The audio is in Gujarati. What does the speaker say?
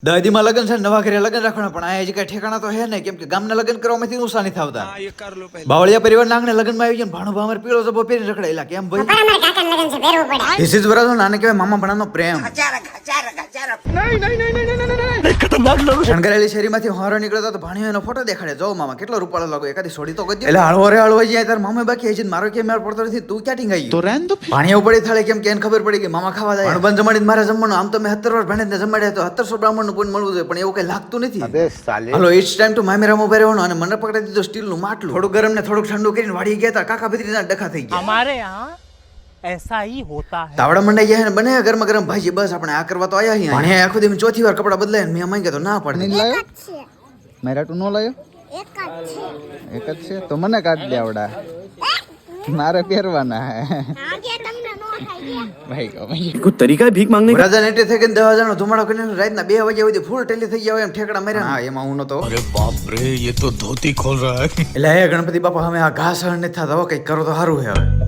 દાદીમાં લગ્ન છે નવા ઘરે લગ્ન રાખવાના પણ આ હજી કઈ ઠેકાણા તો હે ને કેમ કે ગામના લગ્ન કરવામાંથી નુકસાન નથી આવતા બાવળિયા પરિવારના આંગણે લગ્નમાં આવી જાય ભાણો ભામર પીળો જબો પહેરી રખડેલા કેમ ભાઈ ધીસ ઇઝ વરાજો નાને કહેવાય મામા ભણાનો પ્રેમ શણગારેલી શેરીમાંથી હોરો નીકળતો તો ભાણિયો એનો ફોટો દેખાડે જો મામા કેટલો રૂપાળો લાગો એકાદી સોડી તો ગઈ એટલે હળવો રે હળવો જાય તાર મામા બાકી છે મારો કે મેળ પડતો નથી તું ક્યાં ટીંગાઈ તો રેન તો ભાણિયા ઉપડી થાળે કેમ કે એને ખબર પડી કે મામા ખાવા જાય પણ જમાડીને મારે જમવાનું આમ તો મેં 17 વાર ભાણેજને જમાડ્યા તો 1700 બ્રાહ્મણ નું મળવું જોઈએ પણ એવું કઈ લાગતું નથી હાલો ઇટ્સ ટાઈમ ટુ મામેરા ઉભા રહેવાનું અને મને પકડી દીધો સ્ટીલ નું માટલું થોડું ગરમ ને થોડું ઠંડુ કરીને વાડી ગયા તા કાકા ભત્રીના ડખા થઈ ગયા हमारे यहाँ ऐसा ही होता है તાવડા મંડાઈ ગયા ને બને ગરમ ગરમ ભાજી બસ આપણે આ કરવા તો આયા અહીં અને આખો દી ચોથી વાર કપડા બદલાય મેં માંગ્યા તો ના પડે નહીં લાયો મેરા તું નો લાયો એક જ છે તો મને કાઢ દે આવડા મારે પહેરવાના હે ભાઈ કહો ભાઈ कुछ तरीका है भीख मांगने का? રાજા નેટે થઈ ગઈ 10,000 નો ધુમાડો કરીને રાતના 2 વાગ્યા સુધી ફૂલ ટેલી થઈ ગયા એમ ઠેકડા માર્યા હા એમાં હું નતો अरे बाप रे ये तो धोती खोल रहा है એટલે હે ગણપતિ બાપા અમે આ ઘાસ હણ નથી થતા હવે કઈક કરો તો સારું હે હવે